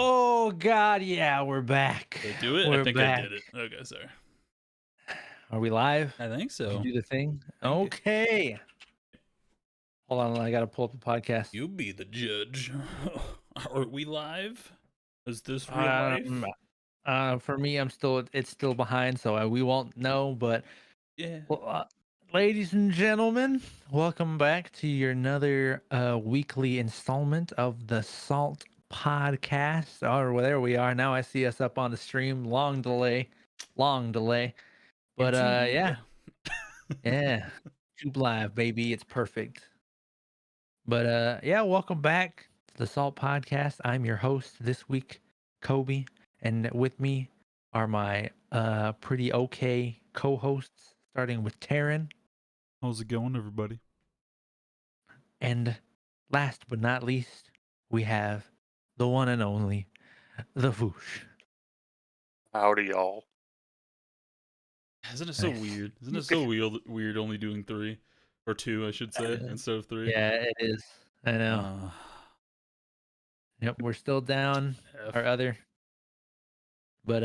Oh God, yeah, we're back. Did I do it? I We're think I back. did it. Okay, sorry. Are we live? I think Did you so. do the thing? Thank you. Okay. Hold on, I gotta pull up the podcast. You be the judge. Are we live? Is this real Um, life? for me, it's still behind, so we won't know. But Yeah. well, ladies and gentlemen, welcome back to your another weekly installment of the Salt Podcast. Or there we are now. I see us up on the stream. Long delay, long delay. But YouTube. yeah. Yeah. YouTube Live, baby. It's perfect. But yeah, welcome back to the Salt Podcast. I'm your host this week, Kobe, and with me are my pretty okay co-hosts, starting with Taryn, How's it going, everybody? and last but not least, we have the one and only the Voosh. Howdy, y'all. Isn't it so Nice. weird? Isn't it so weird only doing 3 or 2, I should say, instead of 3? Yeah, it is. I know. Yep, we're still down F. our other, but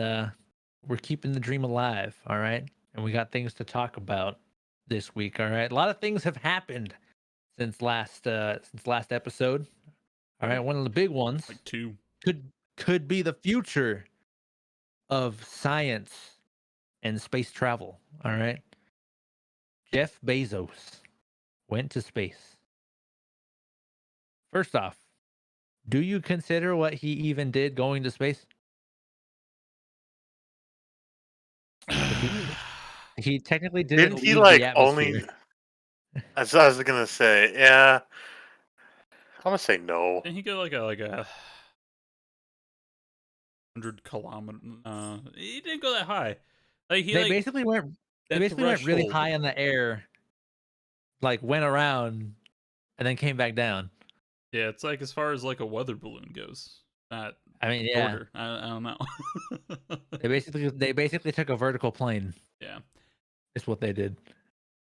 we're keeping the dream alive, all right? And we got things to talk about this week, all right? A lot of things have happened since last episode. All right, one of the big ones Like 2. could be the future of science and space travel, all right? Jeff Bezos went to space. First off, do you consider what he even did going to space? He technically didn't Didn't he leave the only? atmosphere. I was gonna say, yeah. I'm gonna say no. Didn't he go like a 100 kilometer? He didn't go that high. Like he They basically went really high in the air, like went around and then came back down. Yeah, it's like as far as like a weather balloon goes. Not I mean, yeah. shorter. I don't know. They basically took a vertical plane. Yeah. Is what they did.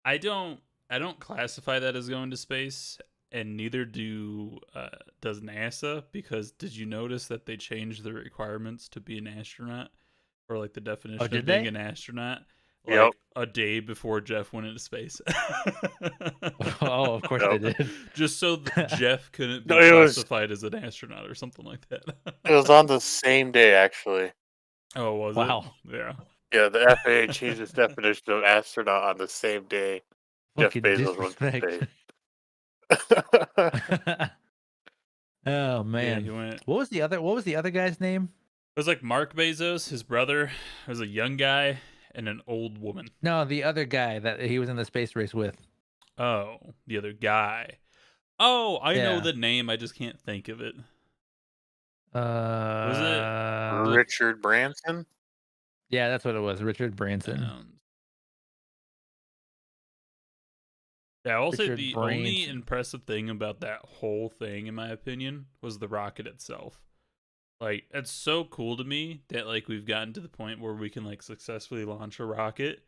I don't classify that as going to space, and neither does NASA, because did you notice that they changed the requirements to be an astronaut, or like the definition of being an astronaut, like Yep. a day before Jeff went into space? Oh, of course they did. Just so that Jeff couldn't be No, it was- classified as an astronaut or something like that. It was on the same day, actually. Oh, was Wow. it? Yeah. Yeah, the FAA changed its definition of astronaut on the same day Jeff Fucking Bezos went to disrespect. space. Yeah, Oh he man. went. What was the other guy's name? It was like Mark Bezos, his brother. There was a young guy and an old woman. No, the other guy that he was in the space race with. Oh, the other guy. Oh, I know Yeah. the name. I just can't think of it. Was it Richard Branson? Yeah, that's what it was. Richard Branson. Yeah, I'll say Richard the only Branson. impressive thing about that whole thing, in my opinion, was the rocket itself. Like, it's so cool to me that like we've gotten to the point where we can like successfully launch a rocket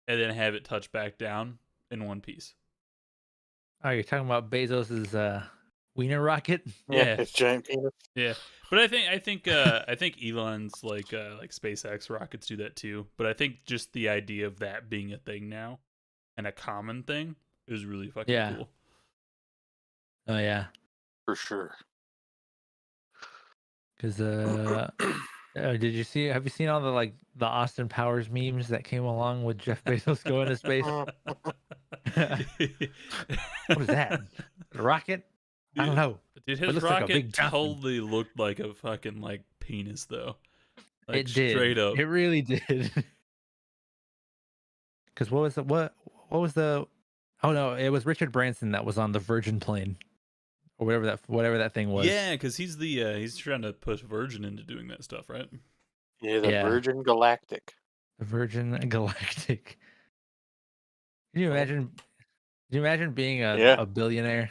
and then have it touch back down in one piece. Oh, you're talking about Bezos's wiener rocket? Yeah, his giant penis. Yeah, but I think Elon's like SpaceX rockets do that too. But I think just the idea of that being a thing now and a common thing is really fucking cool. Oh yeah, For sure. because have you seen all the the Austin Powers memes that came along with Jeff Bezos going to space? What is that? A rocket? I don't know. Dude, It his looks like a rocket big Johnson. totally looked like a fucking like penis though. Like, It did. straight up. It really did. Because what was the? Oh no, it was Richard Branson that was on the Virgin plane, or whatever that thing was. Yeah, because he's he's trying to push Virgin into doing that stuff, right? Yeah, the Yeah. Virgin Galactic. The Virgin Galactic. Can you imagine? Can you imagine being a billionaire,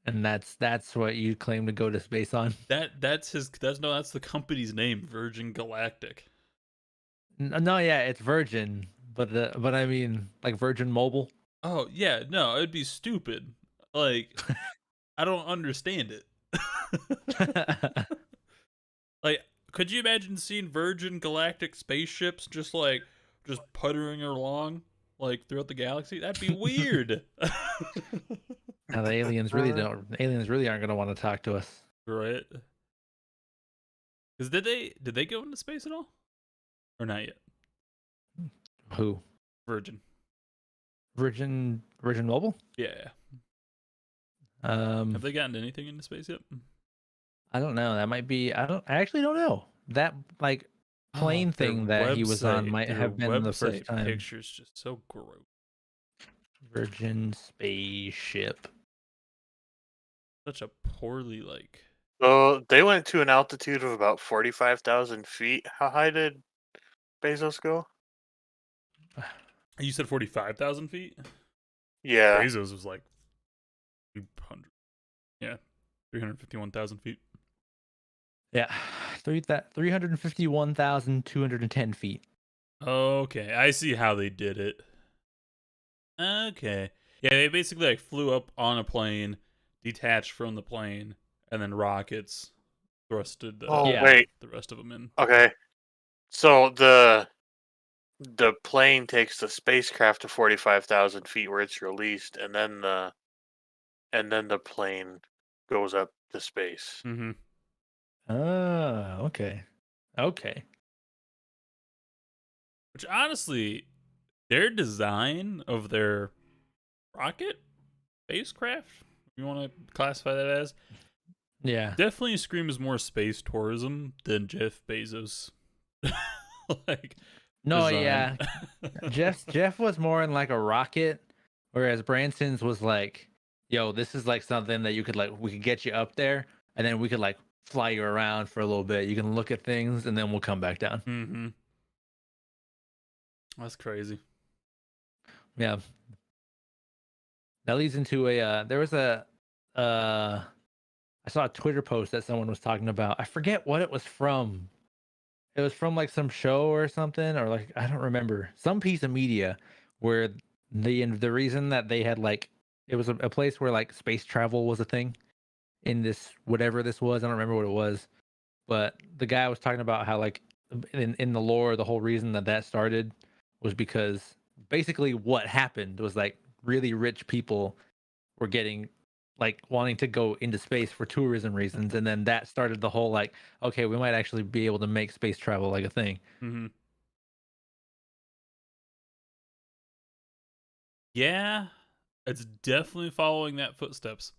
and that's what you claim to go to space on? That's the company's name, Virgin Galactic. No, yeah, it's Virgin, but I mean like Virgin Mobile. Oh yeah, no, it'd be stupid. Like, I don't understand it. could you imagine seeing Virgin Galactic spaceships just puttering along like throughout the galaxy? That'd be weird. Now the aliens really don't. Aliens really aren't going to want to talk to us. Right? Because did they go into space at all, or not yet? Who? Virgin. Virgin Mobile? Yeah. Um, Have they gotten anything into space yet? I don't know. That might be. I actually don't know. That like plane thing that he was on might have been the first time. Pictures just so gross. Virgin spaceship. Such a poorly like. So they went to an altitude of about 45,000 feet. How high did Bezos go? You said 45,000 feet. Yeah. Bezos was like 300. Yeah, 351,000 feet. Yeah, 351,210 feet. Okay, I see how they did it. Okay. Yeah, they basically like flew up on a plane, detached from the plane, and then rockets thrusted Wait. the rest of them in. Okay. So the plane takes the spacecraft to 45,000 feet where it's released, and then the plane goes up to space. Mm-hmm. Oh, okay. Okay. Which honestly, their design of their rocket spacecraft, if you want to classify that as, Yeah. definitely screams more space tourism than Jeff Bezos. Like No, design. yeah. Jeff was more in like a rocket, whereas Branson's was like, yo, this is like something that you could like we could get you up there and then we could like fly you around for a little bit. You can look at things and then we'll come back down. Mm-hmm. That's crazy. Yeah. That leads into a there was a I saw a Twitter post that someone was talking about. I forget what it was from. It was from like some show or something, or like I don't remember. Some piece of media where the reason that they had like it was a place where like space travel was a thing in this whatever this was. I don't remember what it was, but the guy was talking about how like in the lore, the whole reason that that started was because basically what happened was like really rich people were getting like wanting to go into space for tourism reasons, and then that started the whole like okay, we might actually be able to make space travel like a thing. Mm-hmm. Yeah, it's definitely following that footsteps.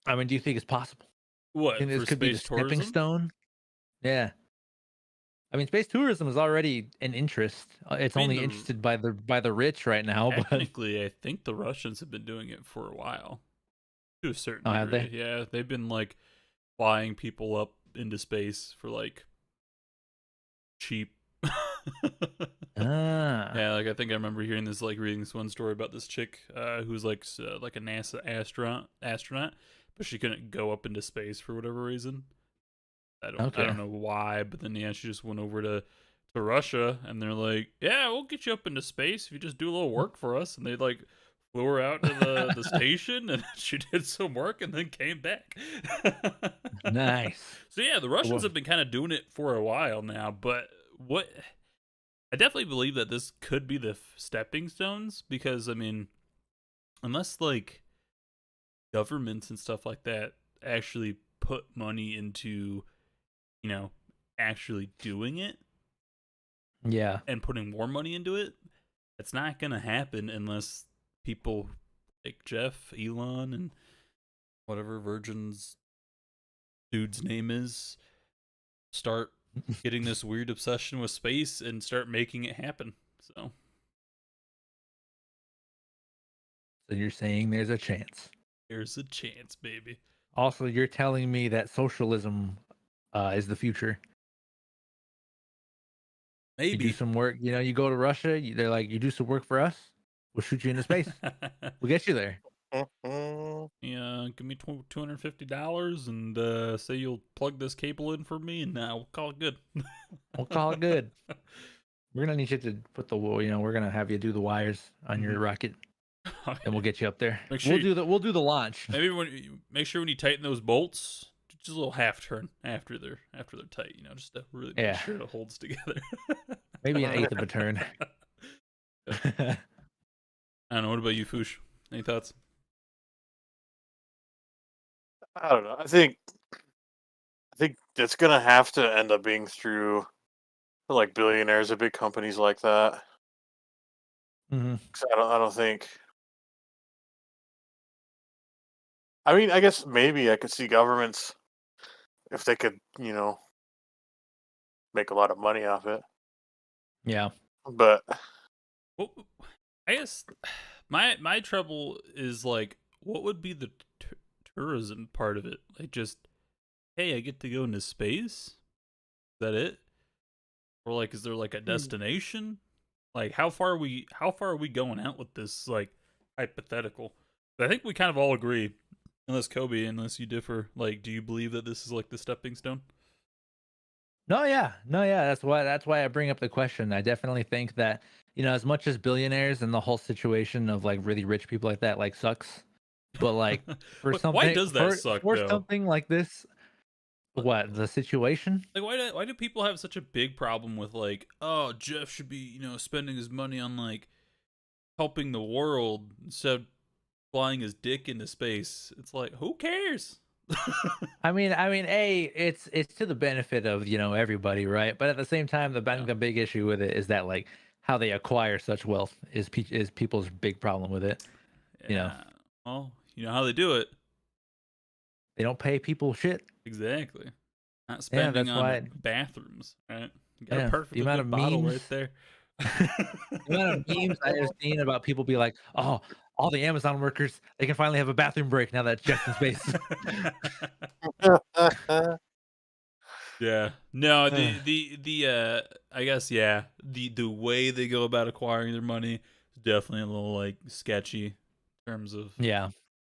I mean, do you think it's possible? What, And this for could be the space stepping tourism? stone. Yeah, I mean, space tourism is already an interest. It's I mean, only interested by the rich right now. But technically, I think the Russians have been doing it for a while, to a certain oh, have degree. they? Yeah, they've been like flying people up into space for like cheap. Ah, Yeah, like I think I remember hearing this, like reading this one story about this chick who's like a NASA astronaut, but she couldn't go up into space for whatever reason. I okay. don't know why, but then yeah, she just went over to Russia, and they're like, yeah, we'll get you up into space if you just do a little work for us, and they like flew her out to the station, and she did some work, and then came back. Nice. So yeah, the Russians have been kind of doing it for a while now, but what I definitely believe that this could be the stepping stones, because I mean, unless like governments and stuff like that actually put money into, you know, actually doing it Yeah. and putting more money into it, it's not gonna happen unless people like Jeff, Elon, and whatever Virgin's dude's name is start getting this weird obsession with space and start making it happen. So you're saying there's a chance. there's a chance, baby. Also, you're telling me that socialism is the future. You Maybe. do some work. You know, you go to Russia. They're like, you do some work for us. We'll shoot you into space. We'll get you there. Yeah, give me $250 and say you'll plug this cable in for me, and we'll call it good. We'll call it good. We're gonna need you to put the we're gonna have you do the wires on your rocket, and we'll get you up there. Make sure We'll do the launch. Maybe make sure when you tighten those bolts, just a little half turn after they're tight, just to really make sure it holds together. Maybe an eighth of a turn. I don't know. What about you, Foosh? Any thoughts? I don't know. I think it's gonna have to end up being through like billionaires or big companies like that. Mm-hmm. 'Cause I don't think. I mean, I guess maybe I could see governments if they could, make a lot of money off it. Yeah. But Well, I guess my trouble is like, what would be the tourism part of it? Like, just hey, I get to go into space. Is that it? Or like, is there like a destination? Like, how far are we going out with this like hypothetical? But I think we kind of all agree, unless you differ. Like, do you believe that this is like the stepping stone? No, yeah. That's why I bring up the question. I definitely think that, as much as billionaires and the whole situation of like really rich people like that like sucks, but like for Why something does that suck for though? something like this, what the situation? Like, why do people have such a big problem with like, oh, Jeff should be spending his money on like helping the world instead of flying his dick into space? It's like, who cares? I mean, it's to the benefit of everybody, right? But at the same time, the big issue with it is that like how they acquire such wealth is people's big problem with it. Yeah. Well, you know how they do it. They don't pay people shit. Exactly. Not Yeah, spending that's on why. bathrooms, right? You got a Yeah, the perfectly amount good of bottle right memes, there. the amount of memes I have seen about people be like, "Oh, all the Amazon workers, they can finally have a bathroom break now that Jeff's in space." Yeah. No, the I guess the way they go about acquiring their money is definitely a little like sketchy in terms of Yeah,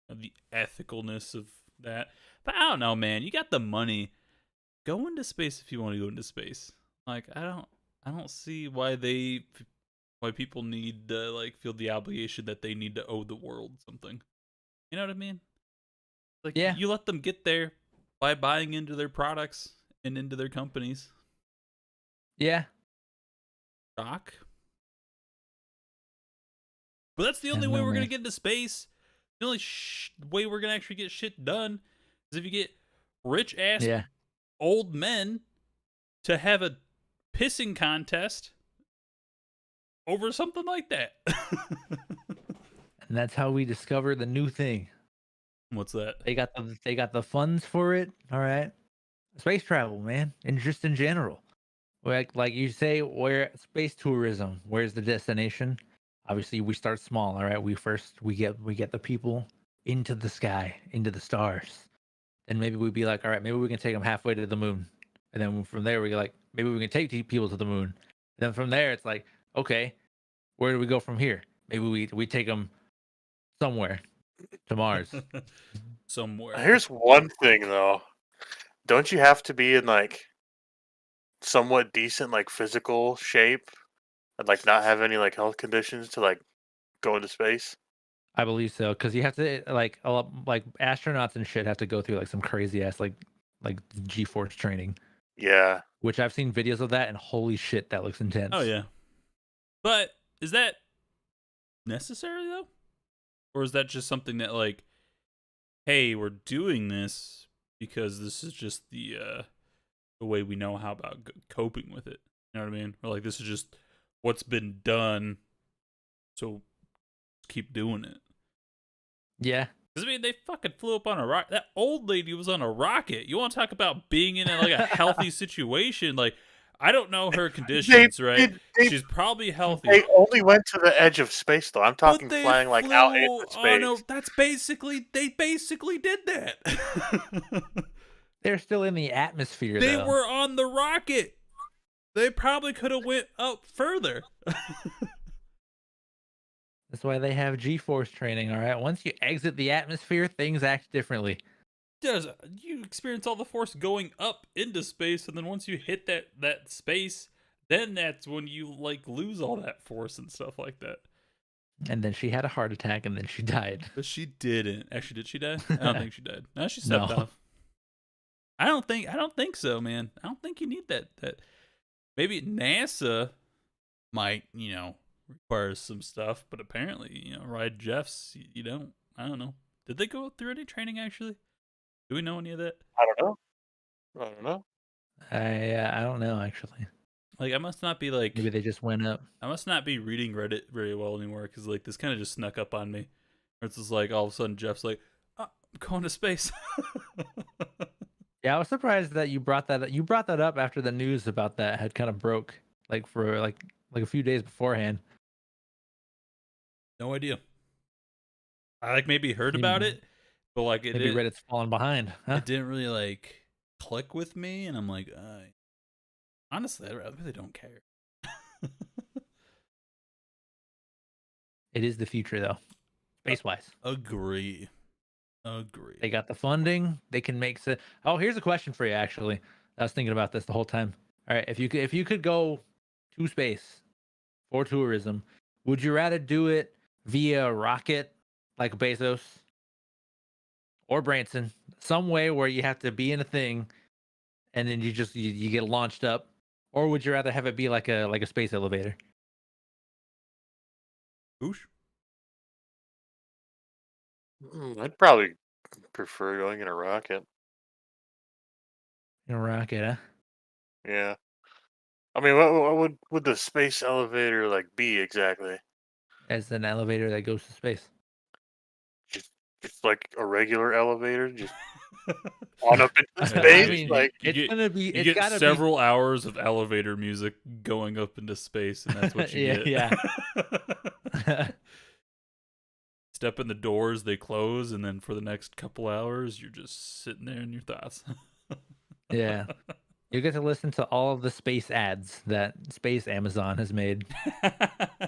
the ethicalness of that. But I don't know, man. You got the money. Go into space if you want to go into space. Like, I don't see why people need to like feel the obligation that they need to owe the world something. You know what I mean? Like, yeah, you let them get there by buying into their products and into their companies. yeah. Doc. But that's the I only don't way know, we're gonna man. get into space. The only way we're gonna actually get shit done is if you get rich ass Yeah, old men to have a pissing contest over something like that. and that's how we discover the new thing. What's that? They got the funds for it. All right, space travel, man, and just in general. Like you say, where space tourism? Where's the destination? Obviously, we start small. All right, we get the people into the sky, into the stars, and maybe we'd be like, all right, maybe we can take them halfway to the moon, and then from there we get like, maybe we can take people to the moon. And then from there, it's like, okay, where do we go from here? Maybe we take them somewhere to Mars. Somewhere. here's one thing though. Don't you have to be in like somewhat decent like physical shape and like not have any like health conditions to like go into space? I believe so, because you have to like a lot, like astronauts and shit have to go through like some crazy ass like G-force training, Yeah. which I've seen videos of that, and holy shit, that looks Oh intense. yeah. But is that necessary though? Or is that just something that like, hey, we're doing this because this is just the way we know how about coping with it. You know what I mean? Or like, this is just what's been done, so keep doing it. Yeah, Because I mean, they fucking flew up on a rocket. That old lady was on a rocket. You want to talk about being in like a healthy situation? Like, I don't know her conditions, right? She's probably healthy. They only went to the edge of space though. I'm talking But they flying like flew out into on a. space. They basically did that. they're still in the atmosphere They though. were on the rocket. They probably could have went up further. That's why they have G-force training. All right, once you exit the atmosphere, things act differently. Does you experience all the force going up into space, and then once you hit that space, then that's when you like lose all that force and stuff like that. And then she had a heart attack, and then she died. But she didn't. Actually, did she die? I don't think she died. No, she stepped No. off. I don't think so, man. I don't think you need that. Maybe NASA might, require some stuff, but apparently, ride Jeffs, you don't. I don't know. Did they go through any training actually? Do we know any of that? I don't know. I don't know. I don't know actually. Like, I must not be Maybe they just went up. I must not be reading Reddit very well anymore because like this kind of just snuck up on me. Where it's just like all of a sudden Jeff's like, oh, I'm going to space. Yeah, I was surprised that you brought that. You brought that up after the news about that had kind of broke, like for like a few days beforehand. No idea. I like maybe heard about Maybe, it, but like maybe Reddit's falling behind, huh? it didn't really like click with me, and I'm like, honestly, I really don't care. It is the future though, space wise. Agree. They got the funding. They can make. Oh, here's a question for you. Actually, I was thinking about this the whole time. All right, if you could go to space for tourism, would you rather do it via rocket like Bezos or Branson, some way where you have to be in a thing and then you get launched up, or would you rather have it be like a space elevator? Oosh. I'd probably prefer going in a rocket. In a rocket, huh? Yeah. I mean, what would the space elevator like be exactly? As an elevator that goes to space. Just like a regular elevator, just on up into Yeah, space. I mean, Like, it's gonna be. You It's get gotta several hours of elevator music going up into space, and that's what you Yeah, get. Step in the doors, they close, and then for the next couple hours, you're just sitting there in your thoughts. yeah. You get to listen to all of the space ads that Space Amazon has made.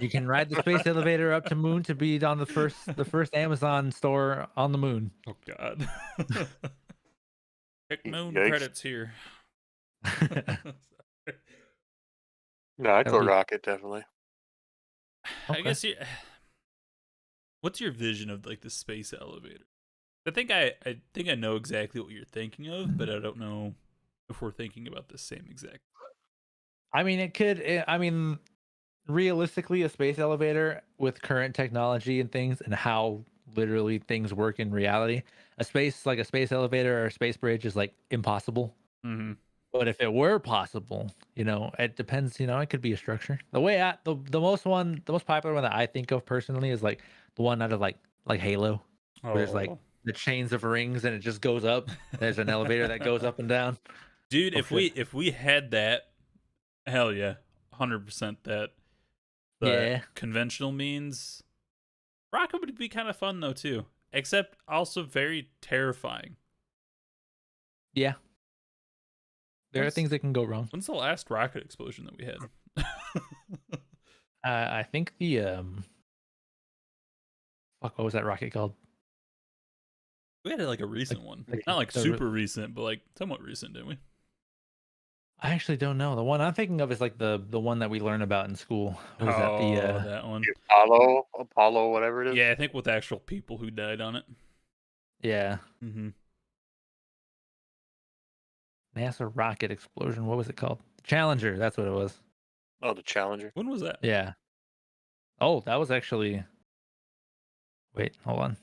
You can ride the space elevator up to moon to be on the first Amazon store on the moon. Oh God. Pick moon Yikes. credits here. no, I'd That'll go be- rocket definitely. I Okay. guess what's your vision of like the space elevator? I think I know exactly what you're thinking of, but I don't know if we're thinking about the same exact. I mean, it could. I mean, realistically, a space elevator with current technology and things, and how literally things work in reality, a space elevator or a space bridge is like impossible. Mm-hmm. But if it were possible, it depends. It could be a structure. The most popular one that I think of personally is like the one out of like Halo, where there's like Oh. the chains of rings and it just goes up. There's an elevator that goes up and down. Dude, Oh, if we had that, hell yeah, 100% that. But Yeah. conventional means rocket would be kind of fun though too, except also very terrifying. Yeah. There are things that can go wrong. When's the last rocket explosion that we had? I think the what was that rocket called? We had like a recent one, not like the super recent, but like somewhat recent, didn't we? I actually don't know. The one I'm thinking of is like the one that we learn about in school. Was that the that one? The Apollo, whatever it is. Yeah, I think with actual people who died on it. yeah, Mm-hmm. NASA rocket explosion? What was it called? Challenger. That's what it was. Oh, the Challenger. When was that? Yeah. Oh, that was actually. Wait, hold on.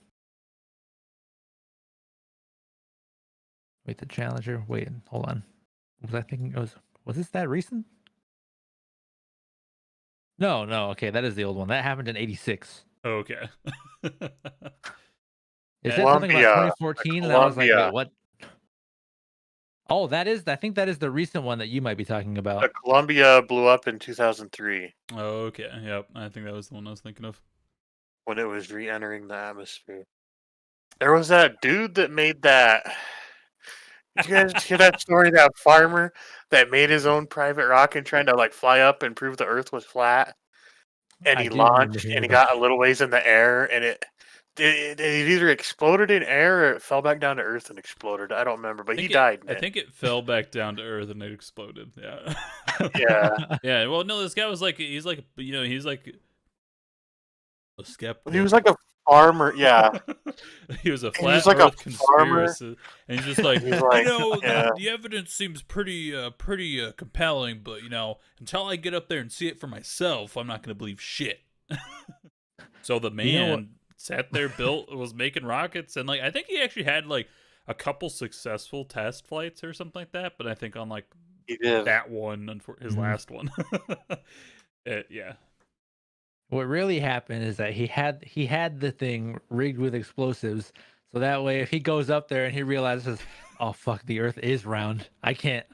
Wait, the Challenger. Wait, hold on. Was I thinking it was this that recent? No. Okay, that is the old one. That happened in '86. Oh, okay. It said something about Columbia, 2014, and I was like, Columbia. wait, what? Oh, I think that is the recent one that you might be talking The about. Columbia blew up in 2003 Oh, okay. Yep. I think that was the one I was thinking of. when it was re-entering the atmosphere. There was that dude that made that. Did you guys hear that story? That farmer that made his own private rocket trying to like fly up and prove the Earth was flat, and I he do remember launched hearing and he about got a little ways in the air, and it either exploded in air or it fell back down to Earth and exploded. I don't remember, but he died. I think it fell back down to Earth and it exploded. Yeah. Yeah. Yeah. Well, no, this guy was like, he's like a skeptic. He was like a farmer. Yeah, He was a he was flat like a Earth farmer. conspiracy, and he's just like, He's like, yeah. the evidence seems pretty compelling, but until I get up there and see it for myself, I'm not going to believe shit. So the You know what? man sat there, was making rockets, and like I think he actually had like a couple successful test flights or something like that. But I think on like He did. that one, his Mhm. last one, yeah. What really happened is that he had the thing rigged with explosives, so that way if he goes up there and he realizes, oh fuck, the Earth is round, I can't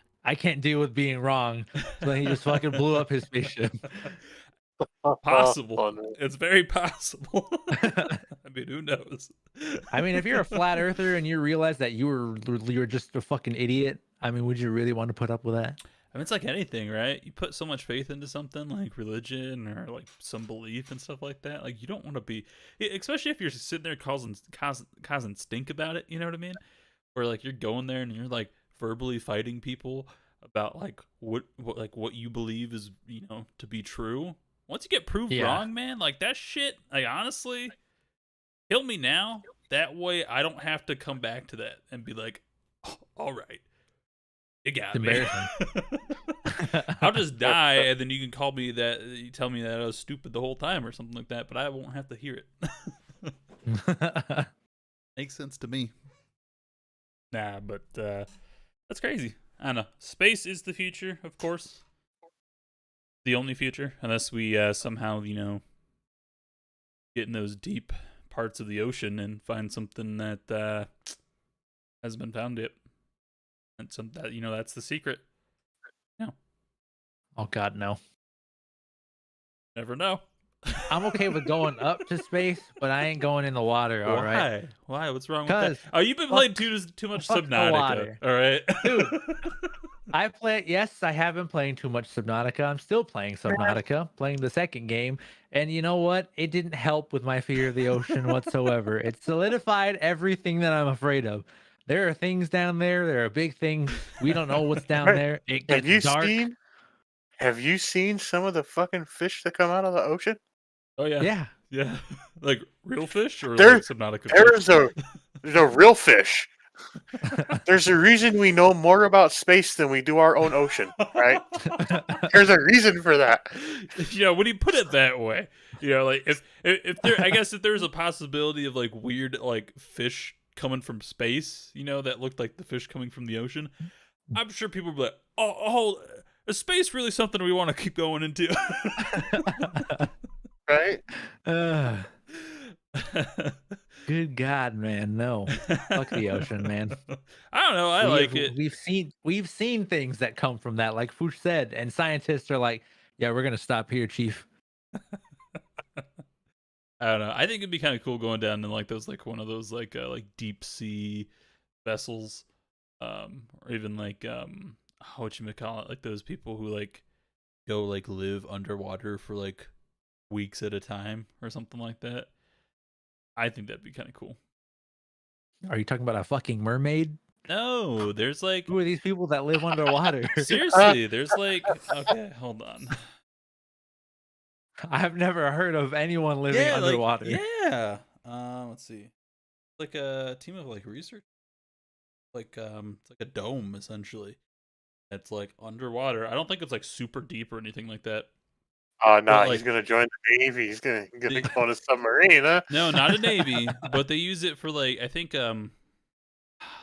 deal with being wrong, so then he just fucking blew up his spaceship. Possible. Funny. It's very possible. I mean, who knows? I mean, if you're a flat earther and you realize that you're just a fucking idiot, I mean, would you really want to put up with that? I mean, it's like anything, right? You put so much faith into something like religion or like some belief and stuff like that. Like, you don't want to be, especially if you're sitting there causing stink about it. You know what I mean? Or like you're going there and you're like verbally fighting people about like what you believe is to be true. Once you get proved Yeah. wrong, man, like that shit. Like honestly, kill me now. That way, I don't have to come back to that and be like, oh, all right. You got It's me. embarrassing. I'll just die, and then you can call me that. You tell me that I was stupid the whole time, or something like that. But I won't have to hear it. Makes sense to me. Nah, but that's crazy. I don't know. Space is the future, of course. The only future, unless we somehow get in those deep parts of the ocean and find something that hasn't been found yet. And that's the secret. No. Oh God, no. Never know. I'm okay with going up to space, but I ain't going in the water. All right. Why? What's wrong with that? 'Cause Oh, you've been playing too much fuck the Subnautica. water. All right, Dude. Yes, I have been playing too much Subnautica. I'm still playing Subnautica, playing the second game. And you know what? It didn't help with my fear of the ocean whatsoever. It solidified everything that I'm afraid of. There are things down there. There are big things. We don't know what's down Right. there. It Have gets you dark. seen? Have you seen some of the fucking fish that come out of the ocean? Oh yeah. Yeah. Like real fish or There- like Subnautica There's fish? a real fish. There's a reason we know more about space than we do our own ocean, right? There's a reason for that. When you put it that way, like if there, I guess if there's a possibility of like weird like fish coming from space, that looked like the fish coming from the ocean, I'm sure people would be like, oh, is space really something we want to keep going into? Right? Good God, man. No. Fuck the ocean, man. I don't know. I like it. We've seen things that come from that, like Fuchs said, and scientists are like, yeah, we're gonna stop here, Chief. I don't know. I think it'd be kind of cool going down in like those like one of those like deep sea vessels, or even like what you call it, like those people who like go like live underwater for like weeks at a time or something like that. I think that'd be kind of cool. Are you talking about a fucking mermaid? No, there's like Who are these people that live underwater? seriously, there's like okay, hold on. I've never heard of anyone living underwater. Let's see. Like a team of like research. Like it's like a dome essentially. It's like underwater. I don't think it's like super deep or anything like that. Oh no, But, he's like- gonna join the Navy. He's gonna go on a submarine, huh? No, not a navy, but they use it for like I think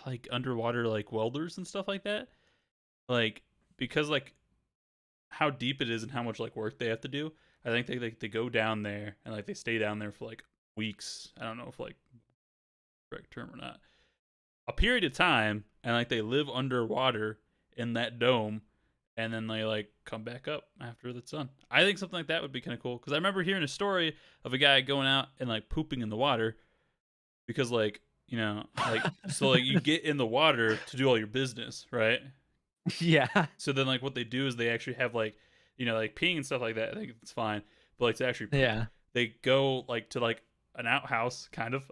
like underwater like welders and stuff like that. Like because like how deep it is and how much like work they have to do. I think they go down there and like they stay down there for like weeks. I don't know if like correct term or not. A period of time, and like they live underwater in that dome, and then they like come back up after it's done. I think something like that would be kind of cool because I remember hearing a story of a guy going out and like pooping in the water because like so like you get in the water to do all your business, right? Yeah. So then like what they do is they actually have like like peeing and stuff like that. I think it's fine, but like to actually poop, Yeah. they go like to like an outhouse kind of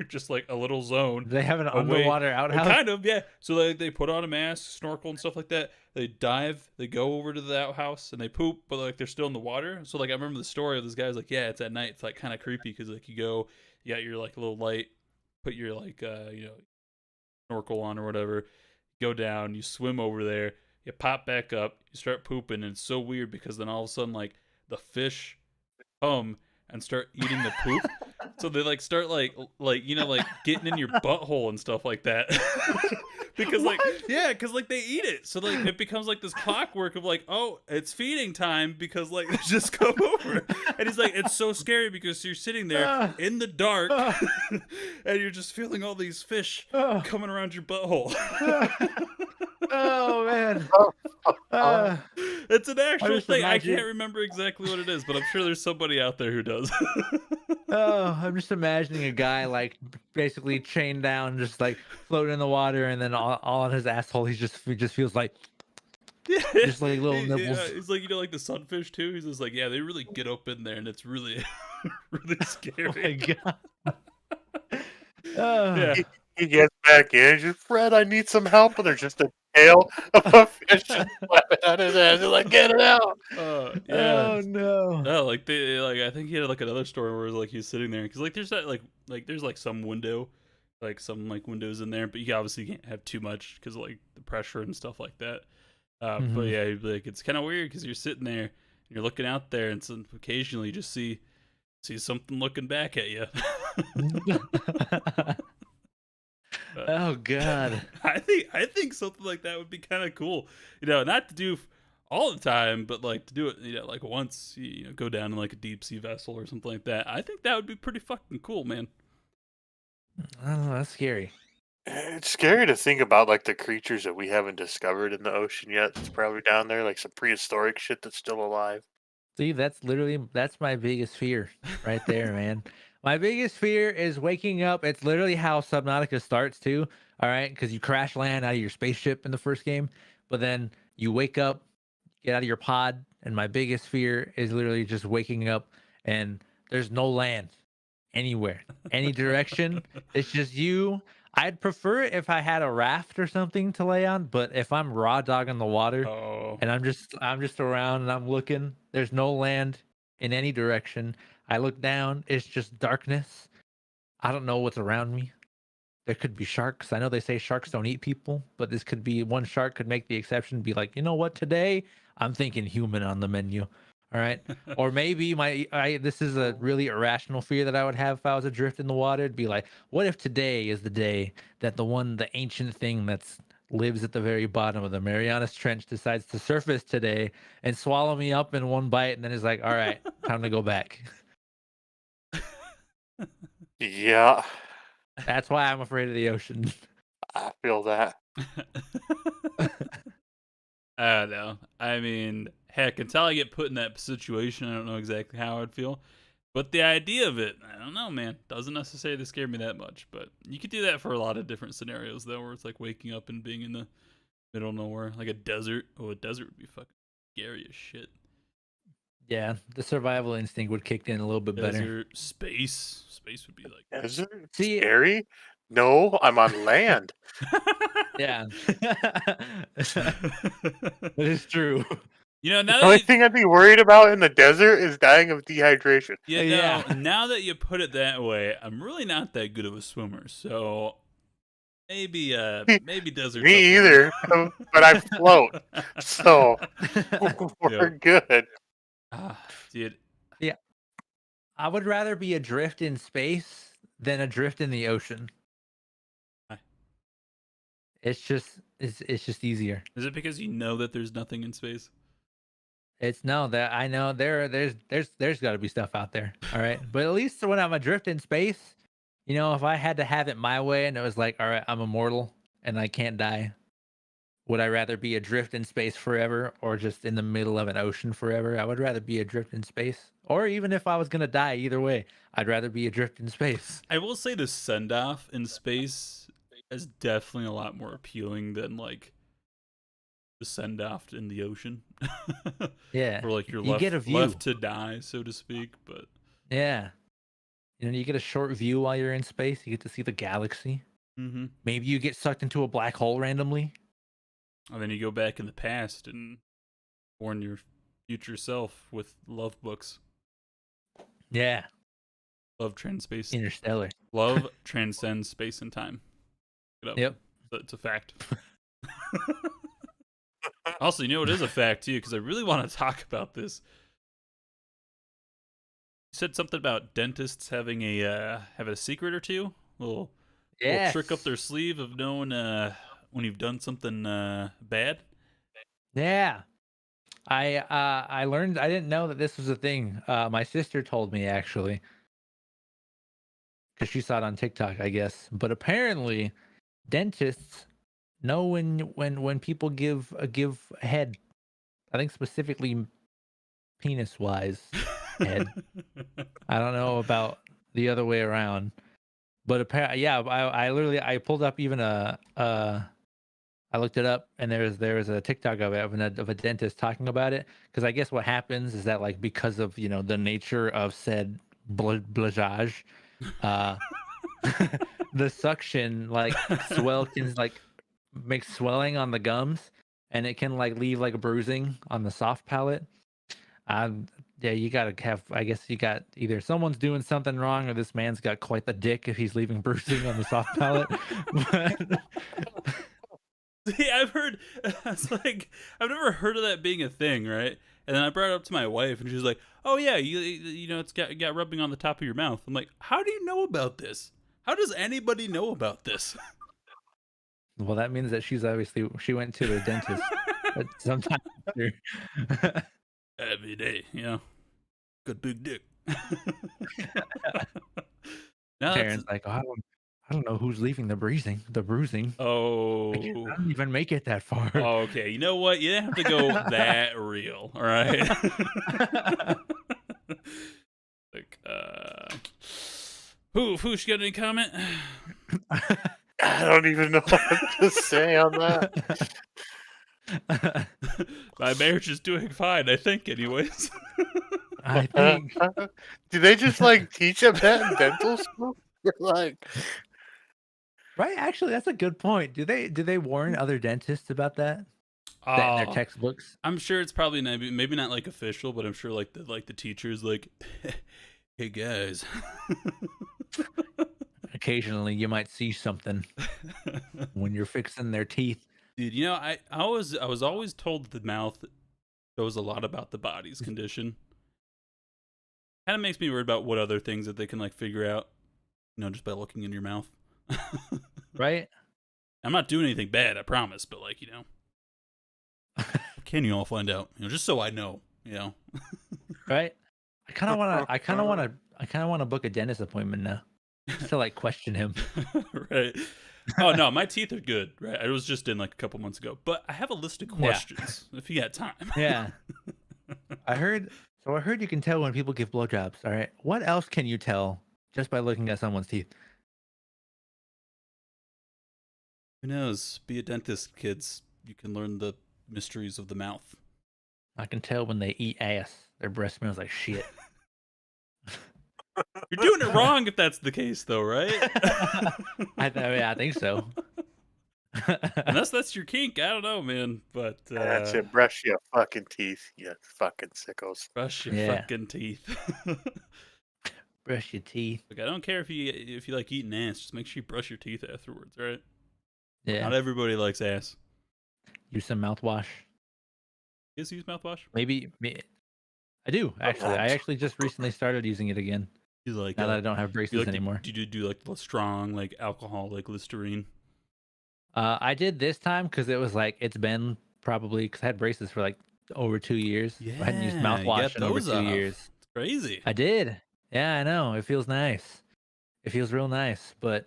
just like a little zone. They have an away- underwater outhouse. Kind of, yeah. So they put on a mask, snorkel and stuff like that. They dive, they go over to the outhouse and they poop, but like they're still in the water. So like I remember the story of this guy was like, yeah, it's at night. It's like kind of creepy because like you You got your like little light, put your like snorkel on or whatever, go down, you swim over there, you pop back up, you start pooping, and it's so weird because then all of a sudden like the fish come and start eating the poop. So they like start like getting in your butthole and stuff like that. Because like because like they eat it. So like it becomes like this clockwork of like, oh, it's feeding time because like they just come over. And he's like, it's so scary because you're sitting there in the dark and you're just feeling all these fish coming around your butthole. Oh man. It's an actual just thing. I imagine- can't remember exactly what it is, but I'm sure there's somebody out there who does. Oh, I'm just imagining a guy like basically chained down, just like floating in the water, and then all on his asshole, he just feels like just like little nibbles. He's like, like the sunfish too. He's just like, yeah, they really get up in there, and it's really, really scary. Oh my god. Yeah. He gets back in. Just Fred, I need some help. And there's just a tail of a fish just flapping out his ass. He's like, get it out. Oh Yeah. no. No, like they like I think he had like another story where like he's sitting there because like there's that like there's like some window, like some like windows in there, but you obviously can't have too much because like the pressure and stuff like that. But yeah, like it's kind of weird because you're sitting there and you're looking out there, and so occasionally you just see something looking back at you. Oh god. I think something like that would be kind of cool. Not to do all the time, but like to do it, like once you go down in like a deep sea vessel or something like that. I think that would be pretty fucking cool, man. Oh, that's scary. It's scary to think about like the creatures that we haven't discovered in the ocean yet. That's probably down there, like some prehistoric shit that's still alive. See, that's my biggest fear right there, man. My biggest fear is waking up. It's literally how Subnautica starts too. All right, because you crash land out of your spaceship in the first game, but then you wake up, get out of your pod, and my biggest fear is literally just waking up and there's no land anywhere, any direction. It's just you. I'd prefer it if I had a raft or something to lay on, but if I'm raw dogging the water, Oh, and I'm just around and I'm looking. There's no land in any direction. I look down. It's just darkness. I don't know what's around me. There could be sharks. I know they say sharks don't eat people, but this could be one shark could make the exception. Be like, you know what? Today I'm thinking human on the menu. All right. Or maybe this is a really irrational fear that I would have if I was adrift in the water. It'd be like, what if today is the day that the ancient thing that's lives at the very bottom of the Marianas Trench decides to surface today and swallow me up in one bite, and then is like, all right, time to go back. Yeah, That's why I'm afraid of the ocean. I feel that. I don't know. I mean, heck, until I get put in that situation, I don't know exactly how I'd feel. But the idea of it, I don't know, man. Doesn't necessarily scare me that much. But you could do that for a lot of different scenarios, though, where it's like waking up and being in the middle of nowhere, like a desert. Oh, a desert would be fucking scary as shit. Yeah, the survival instinct would kick in a little bit better. Desert, space would be like. Desert? See- Scary? No, I'm on land. Yeah, that is true. Now The only that thing I'd be worried about in the desert is dying of dehydration. Yeah. now that you put it that way, I'm really not that good of a swimmer. So maybe desert. Me either, but I float, so we're good. Dude. Yeah, I would rather be adrift in space than adrift in the ocean. Why? It's just easier. Is it because you know that there's nothing in space? It's no that I know there's got to be stuff out there. All right, but at least when I'm adrift in space, if I had to have it my way and it was like, all right, I'm immortal and I can't die, would I rather be adrift in space forever or just in the middle of an ocean forever? I would rather be adrift in space. Or even if I was gonna die, either way, I'd rather be adrift in space. I will say the send off in space is definitely a lot more appealing than like the send off in the ocean. Yeah, or like you're you left, get a view. left to die, so to speak. But Yeah, you get a short view while you're in space. You get to see the galaxy. mm-hmm. Maybe you get sucked into a black hole randomly. And then you go back in the past and warn your future self with love books. Yeah. Love trans space. Interstellar. Love transcends space and time. Look it up. Yep. It's a fact. Also, you know it is a fact too, because I really want to talk about this. You said something about dentists having a secret or two, little trick up their sleeve of knowing when you've done something bad. Yeah. I learned. I didn't know that this was a thing. My sister told me actually, because she saw it on TikTok, I guess. But apparently, dentists know when people give head. I think specifically penis wise head. I don't know about the other way around, but apparently, yeah. I literally I pulled up even I looked it up, and there was a TikTok of it of a dentist talking about it, because I guess what happens is that, like, because of the nature of said blagage, uh, the suction like swell can like make swelling on the gums, and it can like leave like bruising on the soft palate. Yeah, you gotta have. I guess you got either someone's doing something wrong, or this man's got quite the dick if he's leaving bruising on the soft palate. But, See, I've heard. It's like I've never heard of that being a thing, right? And then I brought it up to my wife, and she's like, "Oh yeah, you know, it's got rubbing on the top of your mouth." I'm like, "How do you know about this? How does anybody know about this?" well, that means that she went to the dentist sometime after. Every day, good big dick. No, Parents like, oh, I don't know who's leaving the bruising. oh, I don't even make it that far. okay. You know what? You didn't have to go that real, all right? Like, who's got any comment? I don't even know what to say on that. My marriage is doing fine, I think, anyways. I think. Do they just like teach them that in dental school? Like, Right, actually, that's a good point. Do they warn other dentists about that? That in their textbooks? I'm sure it's probably maybe not like official, but I'm sure like the teachers like, hey guys. Occasionally, you might see something when you're fixing their teeth. Dude, I was always told that the mouth shows a lot about the body's condition. Kind of makes me worried about what other things that they can like figure out, just by looking in your mouth. Right? I'm not doing anything bad, I promise, but like, can you all find out? Just so I know, Right? I kind of want to book a dentist appointment now, just to like question him. Right. Oh no, my teeth are good. Right. I was just in like a couple months ago, but I have a list of questions if you got time. Yeah. I heard you can tell when people give blowjobs. All right. What else can you tell just by looking at someone's teeth? Who knows? Be a dentist, kids. You can learn the mysteries of the mouth. I can tell when they eat ass. Their breath smells like shit. You're doing it wrong if that's the case, though, right? I think so. Unless that's your kink, I don't know, man. But that's it. Brush your fucking teeth, you fucking sickos. Brush your fucking teeth. Brush your teeth. Look, I don't care if you like eating ass. Just make sure you brush your teeth afterwards, right? Yeah. Not everybody likes ass. Use some mouthwash. You guys use mouthwash? Maybe. I do actually. I actually just recently started using it again. You like now that I don't have braces anymore. Do you do like the strong like alcohol like Listerine? I did this time because it was like it's been probably because I had braces for like over 2 years. Yeah, I hadn't used mouthwash in over 2 years. It's crazy. I did. Yeah, I know. It feels nice. It feels real nice. But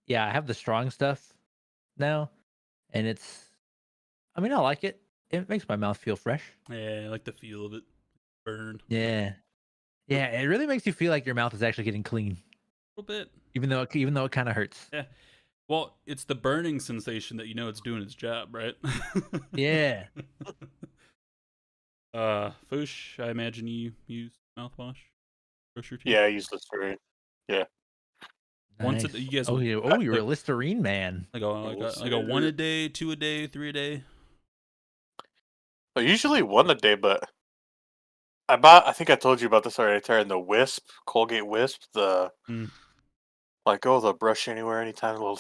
yeah, I have the strong stuff now, and I mean, I like it. It makes my mouth feel fresh. Yeah, I like the feel of it. Burned. Yeah. Yeah, it really makes you feel like your mouth is actually getting clean. A little bit. Even though it kind of hurts. Yeah. Well, it's the burning sensation that it's doing its job, right? Yeah. Foosh, I imagine you use mouthwash. Brush your teeth. Yeah, I use Listerine. Yeah. Once Nice. you guys. you're a Listerine man. Like a 1 a day, 2 a day, 3 a day. Well, usually 1 a day, but I think I told you about this already, Terry. The Wisp, Colgate Wisp, the Mm. the brush anywhere, anytime, little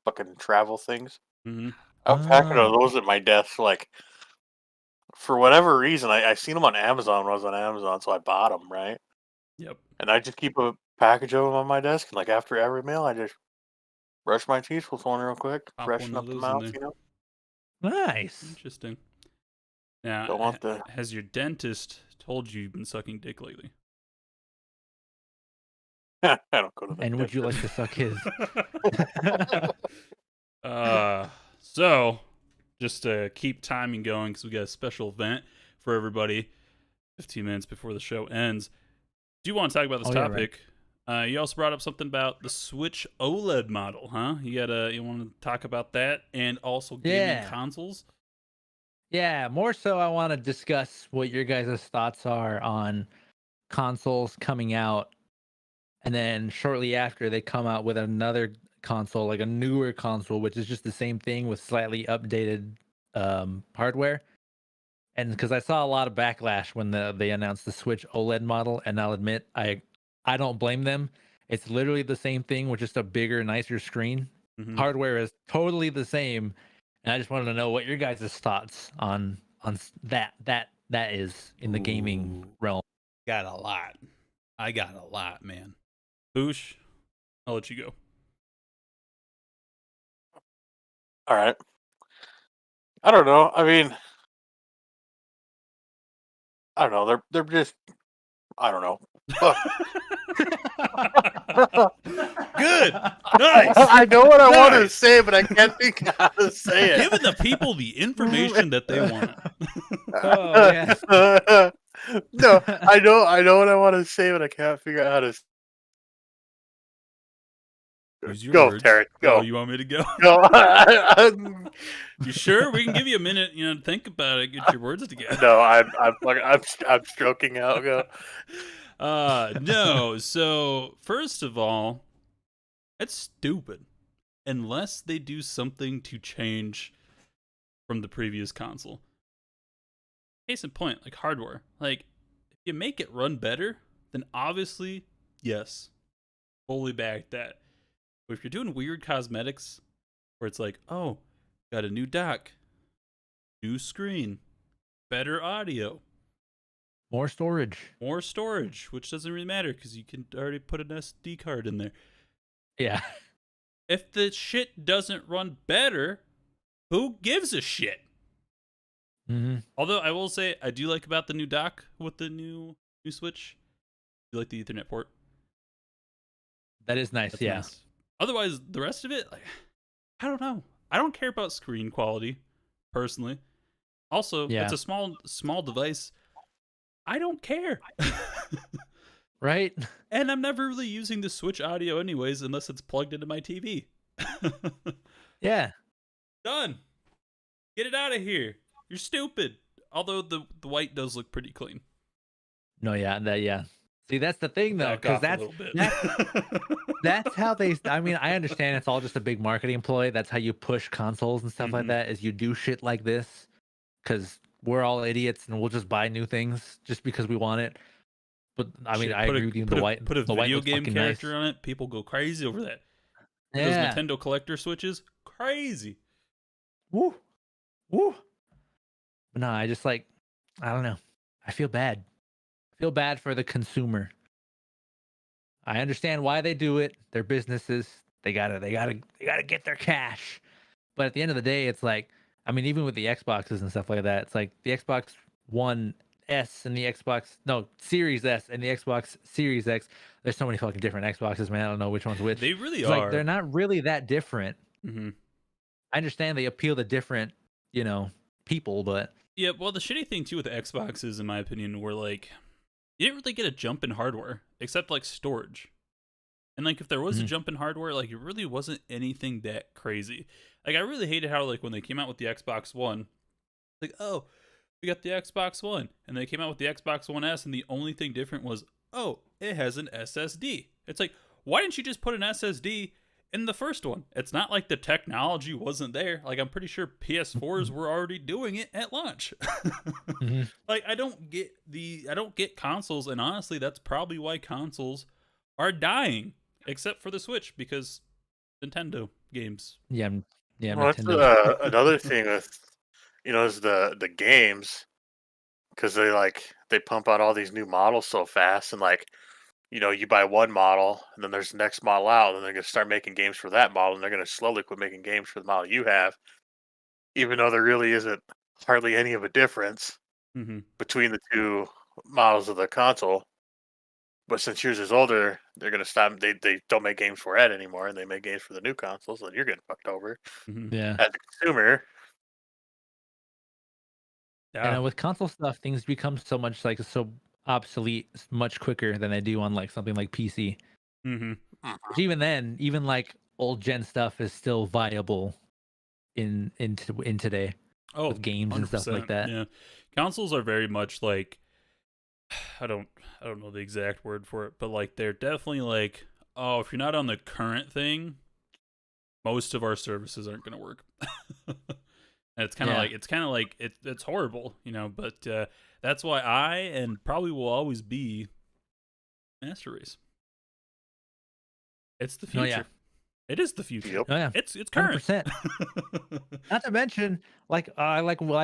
fucking travel things. Mm-hmm. I have a packet of Oh, those at my desk. Like for whatever reason, I seen them on Amazon when I was on Amazon, so I bought them, right? Yep. And I just keep a package of them on my desk, and like after every meal, I just brush my teeth with one real quick, Pop one freshen of up the those in mouth. there. nice. Interesting. Now, Don't want the. has your dentist told you you've been sucking dick lately? I don't go to the And would you like to dentist. suck his? So just to keep timing going, because we got a special event for everybody 15 minutes before the show ends. Do you want to talk about this Oh, yeah, right. topic? You also brought up something about the Switch OLED model, huh? You want to talk about that and also gaming Yeah. consoles? Yeah, more so I want to discuss what your guys' thoughts are on consoles coming out, and then shortly after they come out with another console, like a newer console, which is just the same thing with slightly updated hardware. And because I saw a lot of backlash when they announced the Switch OLED model, and I'll admit I don't blame them. It's literally the same thing with just a bigger, nicer screen. Mm-hmm. Hardware is totally the same, and I just wanted to know what your guys' thoughts on that is in the gaming Ooh. realm. Got a lot. I got a lot, man. Boosh, I'll let you go. All right. I don't know. I mean, I don't know. They're just. I don't know. Good. Nice. I know what I want to Nice. say, but I can't think how to say it. Giving the people the information that they want. Oh, yes. No, I know what I want to say, but I can't figure out how to. Use your Go, words. Terry. Oh, Go. you want me to go? Go. You sure? We can give you a minute, to think about it, get your words together. No, I'm stroking out. Go. No. So, first of all, it's stupid. Unless they do something to change from the previous console. Case in point, like hardware. Like, if you make it run better, then obviously, yes, fully back that. But if you're doing weird cosmetics, where it's like, oh, got a new dock, new screen, better audio, More storage. more storage, which doesn't really matter because you can already put an SD card in there. Yeah. If the shit doesn't run better, who gives a shit? Mm-hmm. Although I will say I do like about the new dock with the new Switch. You like the Ethernet port? That is nice. That's yeah. nice. Otherwise, the rest of it, like, I don't know. I don't care about screen quality, personally. Also, Yeah. it's a small device. I don't care. Right. And I'm never really using the Switch audio anyways, unless it's plugged into my TV. Yeah. Done. Get it out of here. You're stupid. Although the white does look pretty clean. No. Yeah. Yeah. See, that's the thing though, Back because off a little bit. that's how they. I mean, I understand it's all just a big marketing ploy. That's how you push consoles and stuff like Mhm. that. Is you do shit like this because we're all idiots and we'll just buy new things just because we want it. But I mean, Shit, I agree with you. put The a white, put a the white video looks game fucking character nice. on it. People go crazy over that. Those Yeah. Nintendo collector Switches, crazy. Woo. Woo. But no, I just like. I don't know. I feel bad. I feel bad for the consumer. I understand why they do it. They're businesses. They gotta get their cash. But at the end of the day, it's like, I mean, even with the Xboxes and stuff like that, it's like the Xbox One S and the Series S and the Xbox Series X. There's so many fucking different Xboxes, man. I don't know which one's which. They really It's are. like they're not really that different. Mm-hmm. I understand they appeal to different, people, but Yeah, well, the shitty thing too with the Xboxes, in my opinion, were like you didn't really get a jump in hardware except like storage. And like if there was a Mhm. jump in hardware, like it really wasn't anything that crazy. Like I really hated how like when they came out with the Xbox One, like oh, we got the Xbox One, and they came out with the Xbox One S, and the only thing different was oh, it has an SSD. It's like why didn't you just put an SSD in the first one, it's not like the technology wasn't there. Like I'm pretty sure PS4s were already doing it at launch. Mhm. Like I don't get consoles, and honestly, that's probably why consoles are dying, except for the Switch because Nintendo games. Yeah, yeah, Well, that's Nintendo. another thing with, is the games, because they pump out all these new models so fast, and you buy one model, and then there's the next model out, and they're gonna start making games for that model, and they're gonna slowly quit making games for the model you have, even though there really isn't hardly any of a difference Mm-hmm. between the two models of the console. But since yours is older, they're gonna stop. They don't make games for it anymore, and they make games for the new consoles. Then you're getting fucked over Mm-hmm. Yeah. as a consumer. Yeah. And with console stuff, things become so much like so obsolete much quicker than they do on like something like PC. Mm-hmm. Which even then, even like old gen stuff is still viable in today Oh, with games and stuff like 100%. that. Yeah. Consoles are very much like I don't know the exact word for it, but like they're definitely like, oh, if you're not on the current thing, most of our services aren't going to work. And it's kind of Yeah. like it's horrible, but that's why I and probably will always be Master Race. It's the Oh future. yeah. It is the future. Yep. Oh yeah. It's current. 100%. Not to mention, like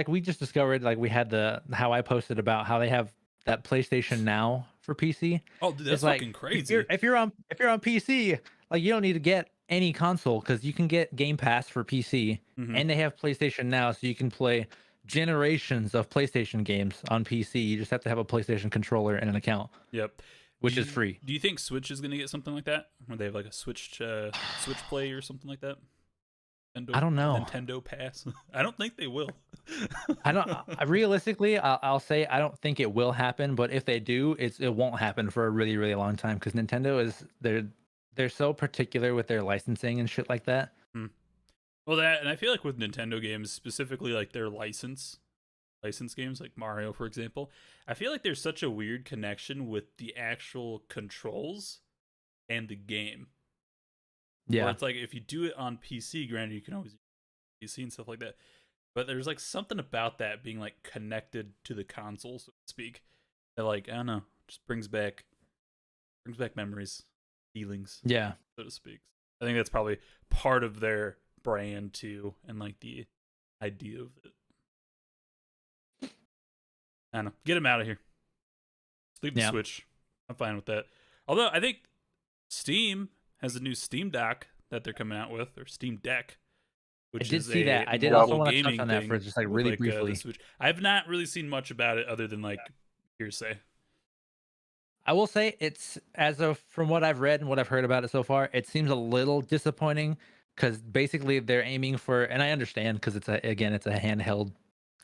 we just discovered, like we had how I posted about how they have that PlayStation Now for PC. Oh, dude, that's It's like fucking crazy. if you're on PC, like you don't need to get any console because you can get Game Pass for PC, Mhm. and they have PlayStation Now, so you can play generations of PlayStation games on PC. You just have to have a PlayStation controller and an account, Yep. which is free. Do you think Switch is going to get something like that, where they have like a Switch Play or something like that? I don't know. Nintendo Pass. I don't think they will. I don't. Realistically, I'll say I don't think it will happen. But if they do, it won't happen for a really really long time because Nintendo is they're so particular with their licensing and shit like that. Well, that, and I feel like with Nintendo games, specifically like their license games, like Mario, for example, I feel like there's such a weird connection with the actual controls and the game. Where Yeah, it's like if you do it on PC, granted you can always use PC and stuff like that, but there's like something about that being like connected to the console, so to speak, that like I don't know, just brings back memories, feelings, yeah. so to speak. I think that's probably part of their brand too, and like the idea of it. I don't know. Get them out of here. Just leave the Yeah. Switch. I'm fine with that. Although I think Steam has a new Steam Dock that they're coming out with, or Steam Deck, I which did is see a that. I did also mobile want to touch gaming on that for thing just like with, really the briefly. Switch. I've not really seen much about it other than like hearsay. I will say it's from what I've read and what I've heard about it so far, it seems a little disappointing because basically they're aiming for, and I understand because it's a handheld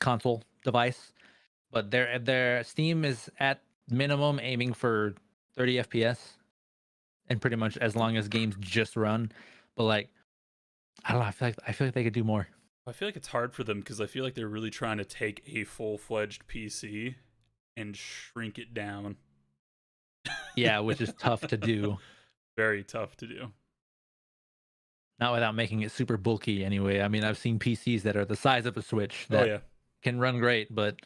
console device, but their Steam is at minimum aiming for 30 FPS, and pretty much as long as games just run. But like, I don't know, I feel like they could do more. I feel like it's hard for them because I feel like they're really trying to take a full-fledged PC and shrink it down. Yeah, which is tough to do. Very tough to do. Not without making it super bulky anyway. I mean, I've seen PCs that are the size of a Switch that can run great, but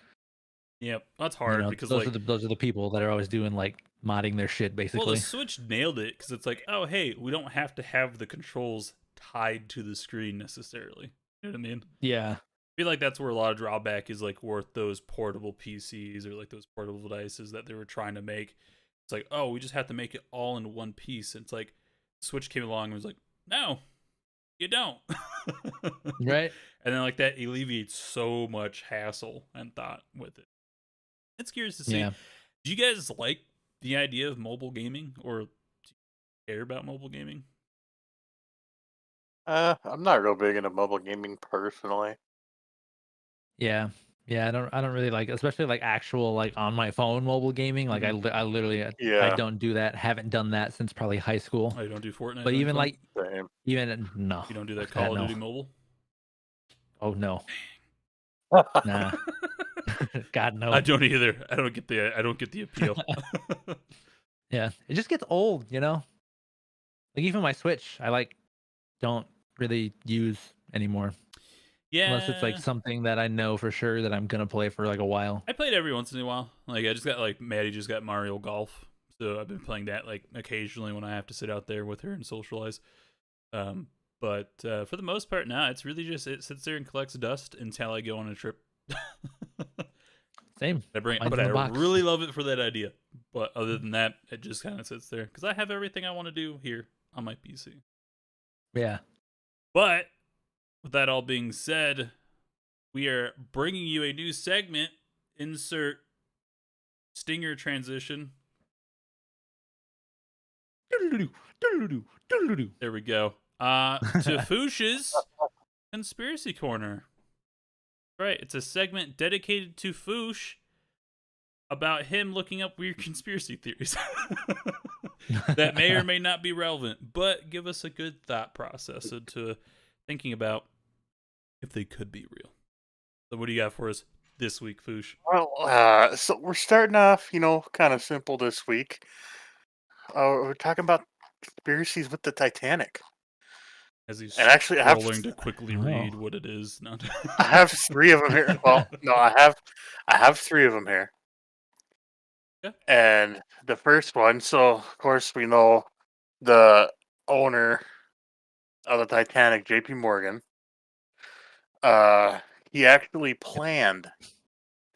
yep, that's hard because those like those are the people that are always doing like modding their shit basically. well, the Switch nailed it because it's like, oh hey, we don't have to have the controls tied to the screen necessarily. You know what I mean? Yeah. I feel like that's where a lot of drawback is like worth those portable PCs or like those portable devices that they were trying to make. It's like, oh, we just have to make it all in one piece. And it's like Switch came along and was like, no, you don't. Right. And then like that alleviates so much hassle and thought with it. It's curious to see. Yeah. Do you guys like the idea of mobile gaming, or do you care about mobile gaming? I'm not real big into mobile gaming personally. Yeah. Yeah, I don't really like, especially like actual like on my phone mobile gaming. Like I literally I Yeah. don't do that. Haven't done that since probably high school. Oh, you don't do Fortnite? But on your even phone? like Same. even no. You don't do that fuck Call of no. Duty mobile? Oh no. Nah. God no. I don't either. I don't get the appeal. Yeah. It just gets old, you know? Like even my Switch, I like don't really use anymore. Yeah, Unless it's like something that I know for sure that I'm gonna play for like a while. I played every once in a while. Like I just got like Maddie just got Mario Golf, so I've been playing that like occasionally when I have to sit out there with her and socialize. But for the most part, now it's really just it sits there and collects dust until I go on a trip. Same. But Mine's in I the box. really love it for that idea. But other than that, it just kind of sits there because I have everything I want to do here on my PC. Yeah. But with that all being said, we are bringing you a new segment. Insert stinger transition. There we go. To Foosh's Conspiracy Corner. Right, it's a segment dedicated to Foosh about him looking up weird conspiracy theories that may or may not be relevant, but give us a good thought process into thinking about if they could be real. So what do you got for us this week, Foosh? Well, so we're starting off, kind of simple this week. We're talking about conspiracies with the Titanic. As he's And actually, I have scrolling to quickly read what it is. Not I have 3 of them here. Well, no, I have 3 of them here. Yeah. And the first one, so of course we know the owner of the Titanic, J.P. Morgan. He actually planned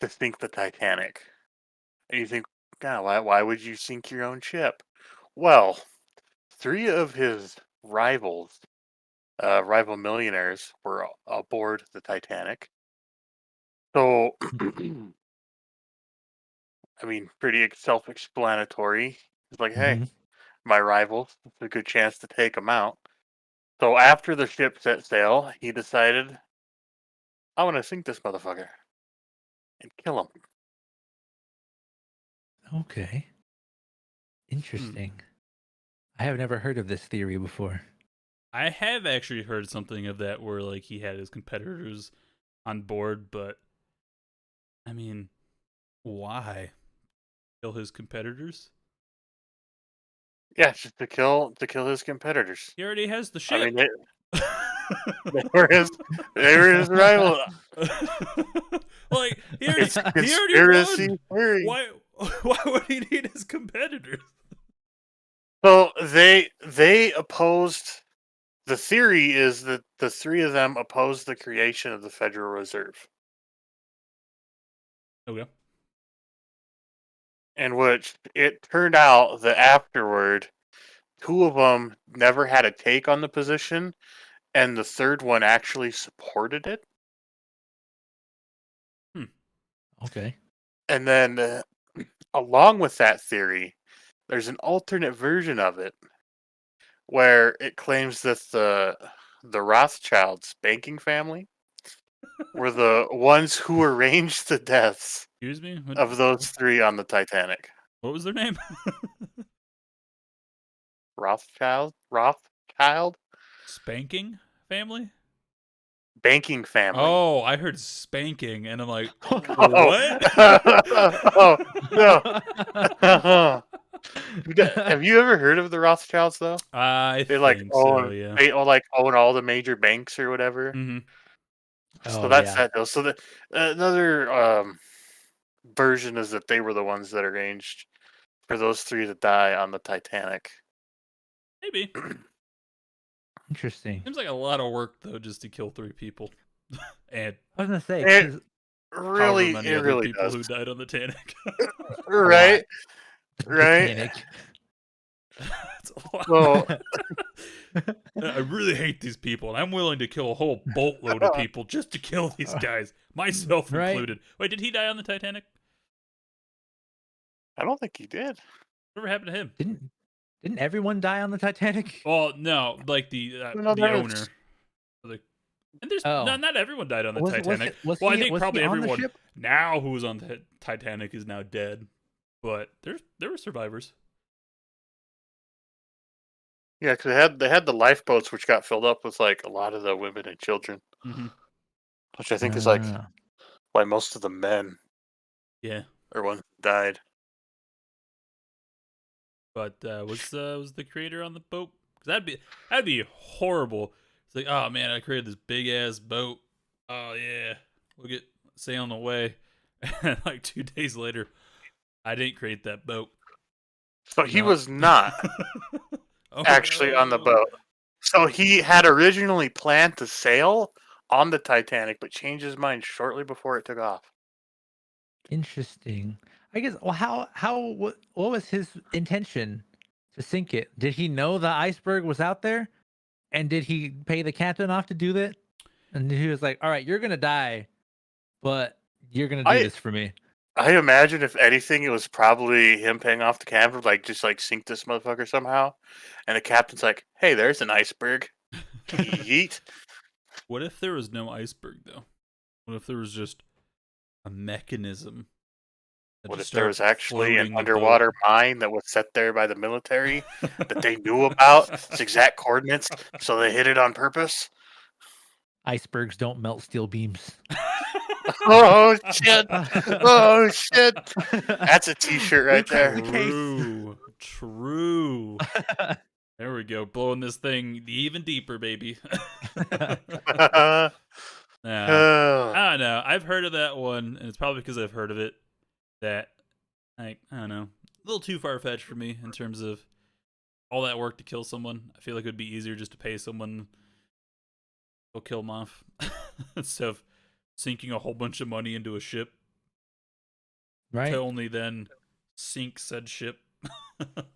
to sink the Titanic. And you think, God, why would you sink your own ship? Well, 3 of his rivals, rival millionaires, were aboard the Titanic. So, I mean, pretty self-explanatory. It's like, hey, my rivals, it's a good chance to take them out. So after the ship set sail, he decided, I want to sink this motherfucker and kill him. Okay. Interesting. I have never heard of this theory before. I have actually heard something of that where like he had his competitors on board, but I mean, why kill his competitors? Yeah, just to kill his competitors. He already has the ship. I mean, they were his rival. Like he It's already won. theory. Why would he need his competitors? So they opposed. The theory is that the 3 of them opposed the creation of the Federal Reserve. Okay. In which it turned out that afterward, 2 of them never had a take on the position, and the 3rd one actually supported it. Okay. And then, along with that theory, there's an alternate version of it where it claims that the Rothschilds banking family were the ones who arranged the deaths Excuse me? of those 3 on the Titanic. What was their name? Rothschild? Spanking family? Banking family. Oh, I heard spanking, and I'm like, Oh. what? Oh, no. Have you ever heard of the Rothschilds though? I They like think own so, yeah. they own all the major banks or whatever. Mm-hmm. So that's that deal. So another version is that they were the ones that arranged for those 3 to die on the Titanic. Maybe. Interesting. Seems like a lot of work though, just to kill 3 people, and I was gonna say, It 'cause really, many it other really people does. who died on the Titanic. Right, right. Titanic. That's a lot. So I really hate these people, and I'm willing to kill a whole boatload of people just to kill these guys, myself Right. included. Wait, did he die on the Titanic? I don't think he did. Whatever happened to him? Didn't everyone die on the Titanic? Well, no, like the No, there owner. was- And there's Oh. not everyone died on the Was Titanic. he I think was probably he on the everyone ship? now who was on the Titanic is now dead, but there were survivors. Yeah, because they had the lifeboats, which got filled up with like a lot of the women and children, Mm-hmm. which I think is like Ah. why most of the men Yeah, are ones that died. but was the creator on the boat 'Cause that'd be horrible. It's like, oh man, I created this big ass boat. Oh yeah, we'll get sailing away. And like 2 days later, I didn't create that boat. So he was not Oh, actually on the no. boat. So he had originally planned to sail on the Titanic, but changed his mind shortly before it took off. Interesting. I guess. Well, what was his intention to sink it? Did he know the iceberg was out there, and did he pay the captain off to do that? And he was like, "All right, you're gonna die, but you're gonna do this for me." I imagine if anything, it was probably him paying off the captain, like just like sink this motherfucker somehow. And the captain's like, "Hey, there's an iceberg." Yeet. What if there was no iceberg though? What if there was just a mechanism? What if there was actually an underwater mine that was set there by the military that they knew about its exact coordinates, so they hit it on purpose? Icebergs don't melt steel beams. Oh shit! Oh shit! That's a T-shirt right there. True. There we go, blowing this thing even deeper, baby. I don't know. I've heard of that one, and it's probably because I've heard of it. That, I don't know, a little too far fetched for me in terms of all that work to kill someone. I feel like it would be easier just to pay someone to kill them off instead of sinking a whole bunch of money into a ship, right? To only then sink said ship. That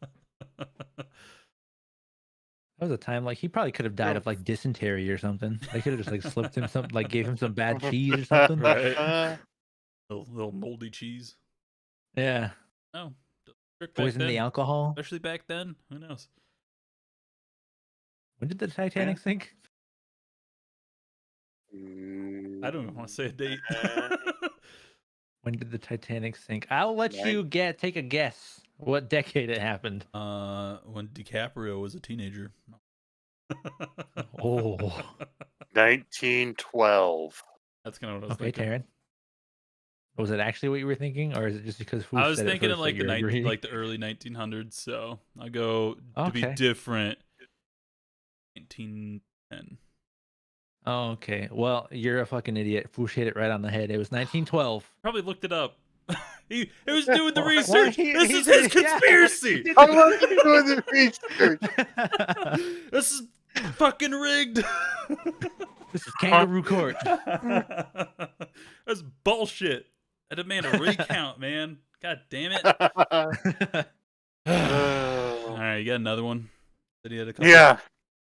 was a time like he probably could have died of like dysentery or something. They could have just like slipped him some, like gave him some bad cheese or something. Right. Little moldy cheese. Yeah. Oh, Poison the alcohol. Especially back then. Who knows? When did the Titanic sink? I don't even want to say a date. When did the Titanic sink? I'll let you take a guess what decade it happened. When DiCaprio was a teenager. Oh. 1912. That's kind of what I was thinking. Okay, Taryn. Was it actually what you were thinking, or is it just because I was thinking of like the early 1900s? So I go to be different. 1910. Oh, okay. Well, you're a fucking idiot. Foosh hit it right on the head. It was 1912. Probably looked it up. He was doing the research. This is his conspiracy. I'm doing the research. This is fucking rigged. This is kangaroo court. That's bullshit. I demand a recount, man. God damn it. All right, you got another one? That he had a couple? Yeah.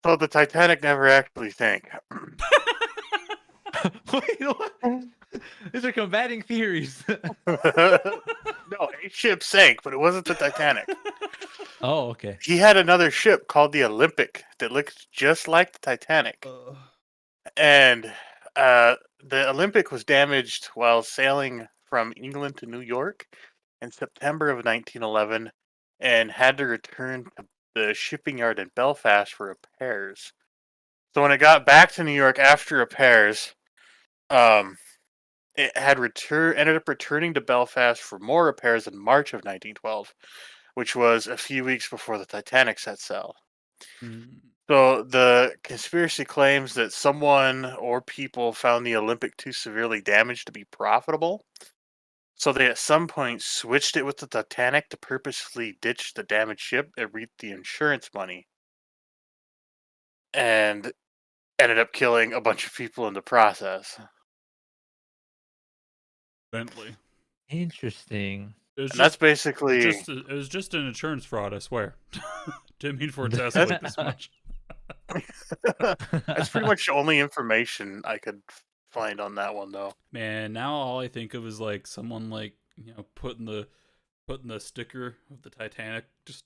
So the Titanic never actually sank. Wait, what? These are combating theories. No, a ship sank, but it wasn't the Titanic. Oh, okay. He had another ship called the Olympic that looked just like the Titanic. And the Olympic was damaged while sailing from England to New York in September of 1911 and had to return to the shipping yard in Belfast for repairs. So when it got back to New York after repairs, it had ended up returning to Belfast for more repairs in March of 1912, which was a few weeks before the Titanic set sail. So the conspiracy claims that someone or people found the Olympic too severely damaged to be profitable. So they at some point switched it with the Titanic to purposefully ditch the damaged ship and reap the insurance money. And ended up killing a bunch of people in the process. Bentley. Interesting. That's basically... It was just an insurance fraud, I swear. Didn't mean for it to escalate this much. That's pretty much the only information I could find on that one, though. Man, now all I think of is like someone like, putting the sticker of the Titanic just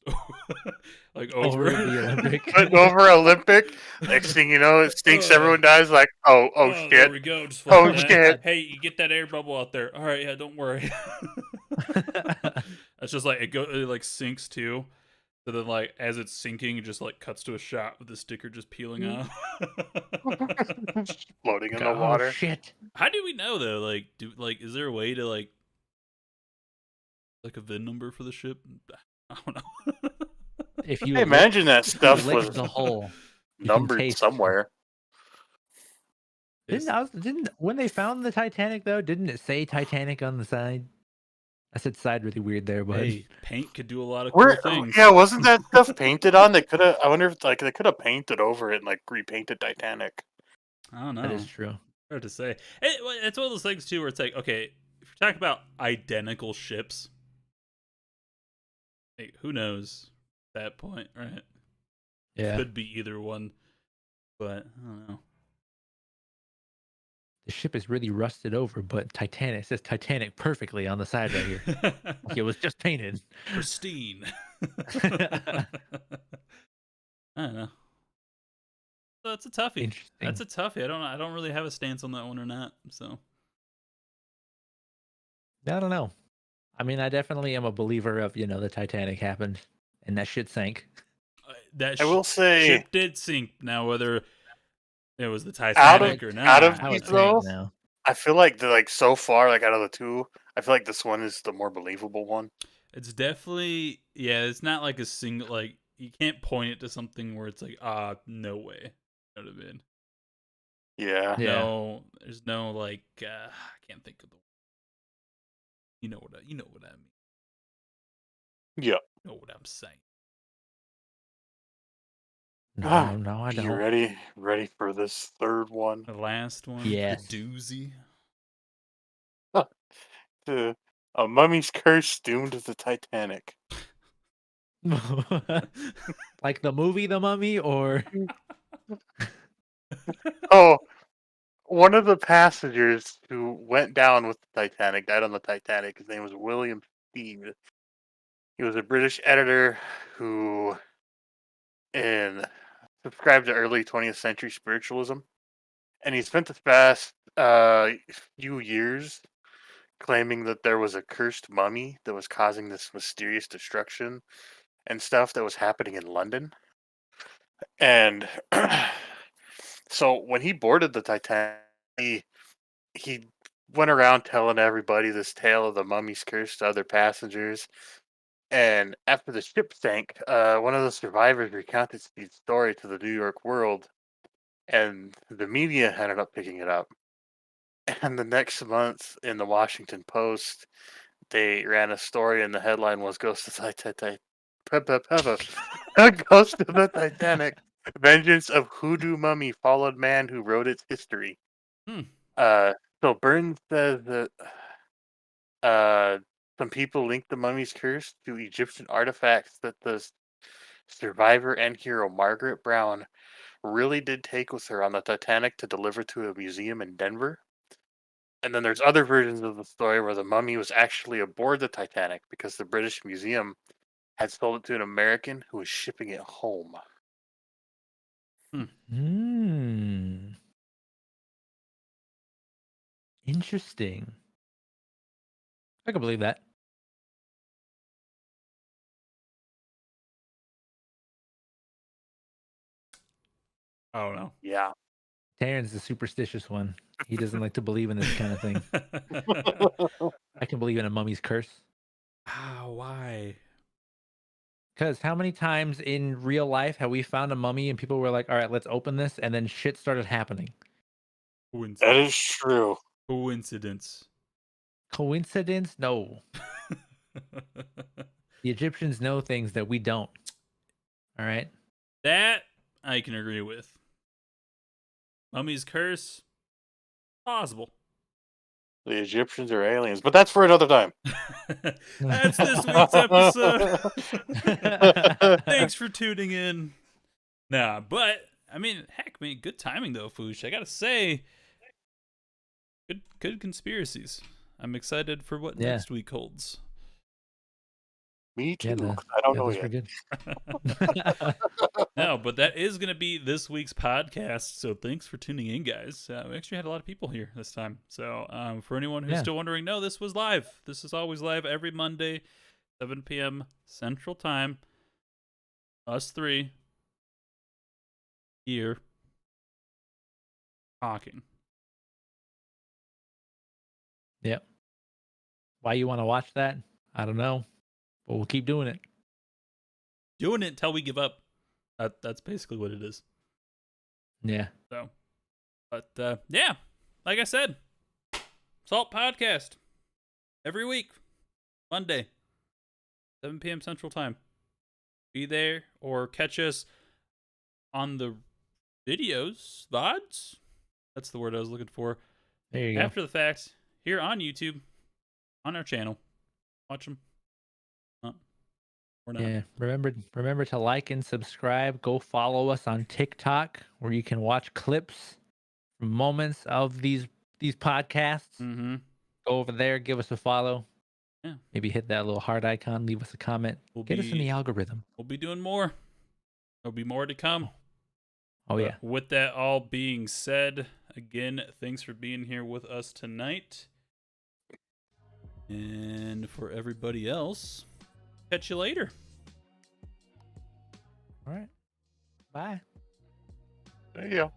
like over the Olympic. Putting over Olympic. Next thing you know, it stinks. Everyone dies. Like, oh shit. There we go. Just shit. Hey, you get that air bubble out there. All right, yeah, don't worry. That's just like it like sinks too. So then, like as it's sinking, it just like cuts to a shot with the sticker just peeling off, floating in the water. Oh, shit. How do we know though? Like, is there a way to like a VIN number for the ship? I don't know. if you I lick, imagine that if you stuff lick was the hole, you can numbered taste. somewhere. Didn't when they found the Titanic though? Didn't it say Titanic on the side? I said side really weird there, but Hey, paint could do a lot of cool Where, things. yeah, wasn't that stuff painted on? They could have. I wonder if like they could have painted over it and like repainted Titanic. I don't that is know. true. Hard to say. It's one of those things too, where it's like, okay, if you're talking about identical ships, hey, who knows at that point, right? Yeah, Could be either one, but I don't know. the ship is really rusted over, but Titanic says Titanic perfectly on the side right here. Like it was just painted. Pristine. I don't know. So that's a toughie. Interesting. That's a toughie. I don't really have a stance on that one or not. So I don't know. I mean, I definitely am a believer of the Titanic happened and that shit sank. that I will say, ship did sink. Now whether it was the out Titanic of or out of not, How these it though, sank now. I feel like so far, like out of the two, I feel like this one is the more believable one. it's definitely it's not like a single like you can't point it to something where it's like no way. You know what I mean? Yeah. Yeah. No, there's no like I can't think of the you know what I mean. Yeah. You know what I'm saying. No, I You don't. ready for this third one? The last one, Yes. the doozy. The A Mummy's Curse doomed the Titanic. Like the movie The Mummy, or Oh, one of the passengers who went down with the Titanic died on the Titanic. His name was William Steed. He was a British editor who subscribed to early 20th century spiritualism, and he spent the past few years claiming that there was a cursed mummy that was causing this mysterious destruction and stuff that was happening in London. And so when he boarded the Titanic, he went around telling everybody this tale of the mummy's curse to other passengers. And after the ship sank, one of the survivors recounted Steve's story to the New York World, and the media ended up picking it up. And the next month in the Washington Post, they ran a story, and the headline was "Ghost of the Titanic." Ghost of the Titanic. Vengeance of Hoodoo Mummy followed man who wrote its history. Hmm. So Burns says that uh, some people link the mummy's curse to Egyptian artifacts that the survivor and hero Margaret Brown really did take with her on the Titanic to deliver to a museum in Denver. And then there's other versions of the story where the mummy was actually aboard the Titanic because the British Museum had sold it to an American who was shipping it home. Interesting. I can believe that. I don't know. Yeah. Taryn's the superstitious one. He doesn't like to believe in this kind of thing. I can believe in a mummy's curse. Why? Because how many times in real life have we found a mummy and people were like, all right, let's open this, and then shit started happening? That is true. Coincidence. Coincidence? No. The Egyptians know things that we don't. All right. That I can agree with. Mummy's curse? Possible. The Egyptians are aliens, but that's for another time. That's this week's episode. Thanks for tuning in. Nah, but I mean, heck, good timing though, Foosh. I gotta say, good conspiracies. I'm excited for what Yeah. next week holds. Me too. Yeah, I don't know those yet. were good. No, but that is going to be this week's podcast. So thanks for tuning in, guys. We actually had a lot of people here this time. So for anyone who's still wondering, no, this was live. This is always live every Monday, 7 p.m. Central Time. Us three here talking. Yep. Why you want to watch that? I don't know, but we'll keep doing it. doing it until we give up. That's basically what it is. Yeah. So, but yeah, like I said, Salt Podcast every week, Monday, 7 p.m. Central Time. Be there or catch us on the videos, VODs. That's the word I was looking for. There you go. After the fact, here on YouTube, on our channel. Watch them. Or not. Yeah. Remember to like and subscribe. Go follow us on TikTok where you can watch clips from moments of these podcasts. Mm-hmm. Go over there, give us a follow. Yeah. Maybe hit that little heart icon, leave us a comment. Get us in the algorithm. We'll be doing more. There'll be more to come. Oh, yeah. With that all being said, again, thanks for being here with us tonight. And for everybody else, catch you later. All right. Bye. There you go.